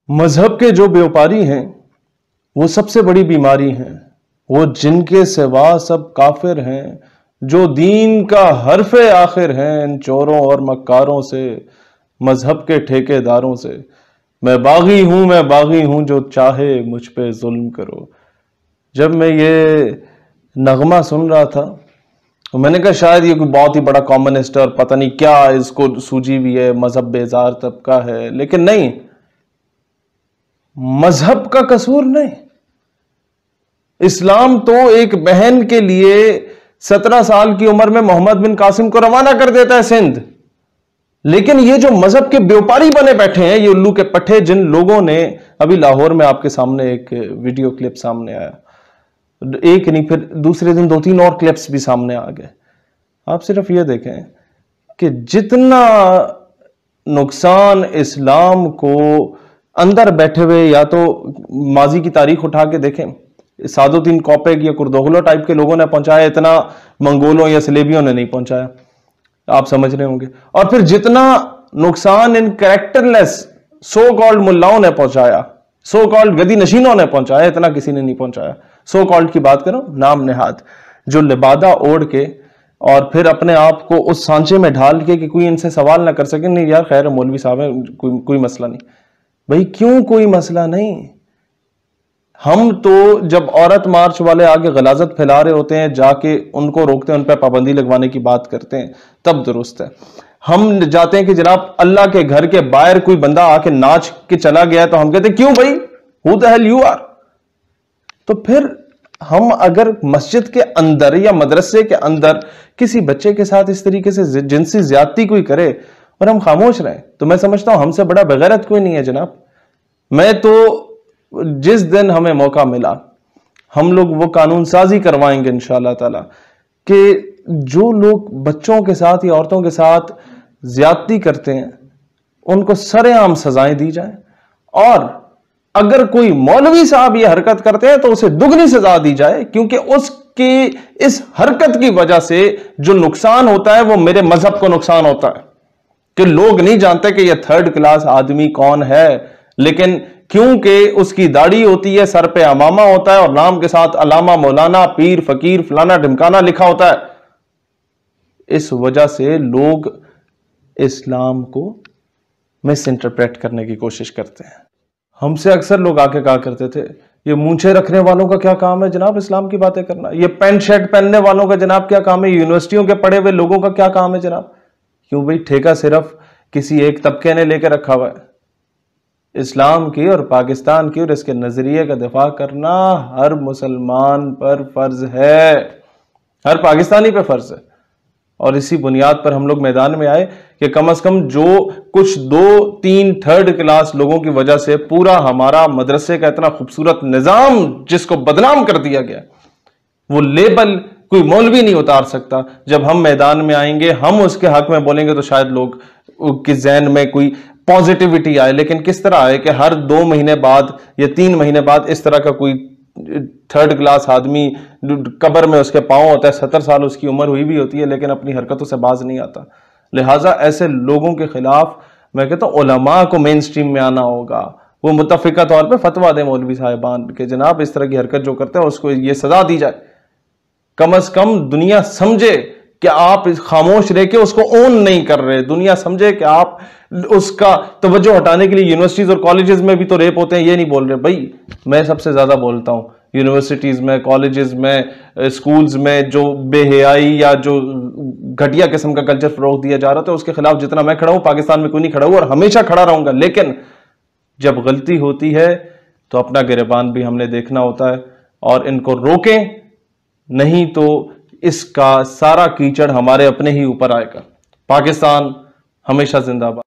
مذہب کے جو بیوپاری ہیں وہ سب سے بڑی بیماری ہیں، وہ جن کے سوا سب کافر ہیں، جو دین کا حرف آخر ہیں، ان چوروں اور مکاروں سے، مذہب کے ٹھیکے داروں سے۔ میں باغی ہوں جو چاہے مجھ پہ ظلم کرو۔ جب میں یہ نغمہ سن رہا تھا تو میں نے کہا شاید یہ کوئی بہت ہی بڑا کامنسٹ اور پتہ نہیں کیا اس کو سوجی بھی ہے، مذہب بیزار طبقہ ہے، لیکن نہیں، مذہب کا قصور نہیں۔ اسلام تو ایک بہن کے لیے 17 سال کی عمر میں محمد بن قاسم کو روانہ کر دیتا ہے سندھ، لیکن یہ جو مذہب کے بیوپاری بنے بیٹھے ہیں، یہ الو کے پٹھے، جن لوگوں نے ابھی لاہور میں آپ کے سامنے ایک ویڈیو کلپ سامنے آیا، ایک نہیں پھر دوسرے دن 2-3 اور کلپس بھی سامنے آ گئے۔ آپ صرف یہ دیکھیں کہ جتنا نقصان اسلام کو اندر بیٹھے ہوئے، یا تو ماضی کی تاریخ اٹھا کے دیکھیں، سعد الدین کوپیک یا کردوغلو ٹائپ کے لوگوں نے پہنچایا، اتنا منگولوں یا سلیبیوں نے نہیں پہنچایا، آپ سمجھ رہے ہوں گے۔ اور پھر جتنا نقصان ان کریکٹر لیس سو کالڈ ملاؤں نے پہنچایا، سو کالڈ گدی نشینوں نے پہنچایا، اتنا کسی نے نہیں پہنچایا۔ سو کالڈ کی بات کرو، نام نہاد، جو لبادہ اوڑھ کے اور پھر اپنے آپ کو اس سانچے میں ڈھال کے کہ کوئی ان سے سوال نہ کر سکے، نہیں یار خیر مولوی صاحب ہے، کوئی مسئلہ نہیں۔ بھئی کیوں کوئی مسئلہ نہیں؟ ہم تو جب عورت مارچ والے آگے غلاظت پھیلا رہے ہوتے ہیں، جا کے ان کو روکتے ہیں، ان پہ پابندی لگوانے کی بات کرتے ہیں، تب درست ہے۔ ہم جاتے ہیں کہ جناب اللہ کے گھر کے باہر کوئی بندہ آ کے ناچ کے چلا گیا ہے تو ہم کہتے ہیں کیوں بھائی، who the hell you are؟ تو پھر ہم اگر مسجد کے اندر یا مدرسے کے اندر کسی بچے کے ساتھ اس طریقے سے جنسی زیادتی کوئی کرے اور ہم خاموش رہیں، تو میں سمجھتا ہوں ہم سے بڑا بغیرت کوئی نہیں ہے جناب۔ میں تو جس دن ہمیں موقع ملا ہم لوگ وہ قانون سازی کروائیں گے انشاءاللہ تعالی کہ جو لوگ بچوں کے ساتھ یا عورتوں کے ساتھ زیادتی کرتے ہیں ان کو سرے عام سزائیں دی جائیں، اور اگر کوئی مولوی صاحب یہ حرکت کرتے ہیں تو اسے دگنی سزا دی جائے، کیونکہ اس کی اس حرکت کی وجہ سے جو نقصان ہوتا ہے وہ میرے مذہب کو نقصان ہوتا ہے، کہ لوگ نہیں جانتے کہ یہ 3rd کلاس آدمی کون ہے، لیکن کیونکہ اس کی داڑھی ہوتی ہے، سر پہ امامہ ہوتا ہے اور نام کے ساتھ علامہ، مولانا، پیر، فقیر، فلانا ڈھمکانا لکھا ہوتا ہے، اس وجہ سے لوگ اسلام کو مس انٹرپریٹ کرنے کی کوشش کرتے ہیں۔ ہم سے اکثر لوگ آ کے کہا کرتے تھے یہ مونچھیں رکھنے والوں کا کیا کام ہے جناب اسلام کی باتیں کرنا، یہ پینٹ شرٹ پہننے والوں کا جناب کیا کام ہے، یونیورسٹیوں کے پڑھے ہوئے لوگوں کا کیا کام ہے جناب؟ کیوں بھئی ٹھیکہ صرف کسی ایک طبقے نے لے کے رکھا ہوا ہے؟ اسلام کی اور پاکستان کی اور اس کے نظریے کا دفاع کرنا ہر مسلمان پر فرض ہے، ہر پاکستانی پہ فرض ہے، اور اسی بنیاد پر ہم لوگ میدان میں آئے کہ کم از کم جو کچھ 2-3 3rd کلاس لوگوں کی وجہ سے پورا ہمارا مدرسے کا اتنا خوبصورت نظام جس کو بدنام کر دیا گیا، وہ لیبل کوئی مولوی نہیں اتار سکتا۔ جب ہم میدان میں آئیں گے، ہم اس کے حق میں بولیں گے تو شاید لوگ کے ذہن میں کوئی پازیٹیوٹی آئے، لیکن کس طرح آئے کہ ہر 2 مہینے بعد یا 3 مہینے بعد اس طرح کا کوئی 3rd کلاس آدمی قبر میں اس کے پاؤں ہوتا ہے، 70 سال اس کی عمر ہوئی بھی ہوتی ہے، لیکن اپنی حرکتوں سے باز نہیں آتا۔ لہٰذا ایسے لوگوں کے خلاف میں کہتا ہوں علماء کو مین سٹریم میں آنا ہوگا، وہ متفقہ طور پہ فتویٰ دیں مولوی صاحبان کہ جناب اس طرح کی حرکت جو کرتے ہیں اس کو یہ سزا دی جائے، کم از کم دنیا سمجھے کہ آپ خاموش رہ کے اس کو اون نہیں کر رہے، دنیا سمجھے کہ آپ اس کا توجہ ہٹانے کے لیے یونیورسٹیز اور کالجز میں بھی تو ریپ ہوتے ہیں یہ نہیں بول رہے۔ بھائی میں سب سے زیادہ بولتا ہوں یونیورسٹیز میں، کالجز میں، اسکولز میں جو بے حیائی یا جو گھٹیا قسم کا کلچر فروغ دیا جا رہا تھا اس کے خلاف جتنا میں کھڑا ہوں پاکستان میں کوئی نہیں کھڑا ہوں اور ہمیشہ کھڑا رہوں گا، لیکن جب غلطی ہوتی ہے تو اپنا گریبان بھی ہم نے دیکھنا ہوتا ہے اور ان کو روکیں، نہیں تو اس کا سارا کیچڑ ہمارے اپنے ہی اوپر آئے گا۔ پاکستان ہمیشہ زندہ باد۔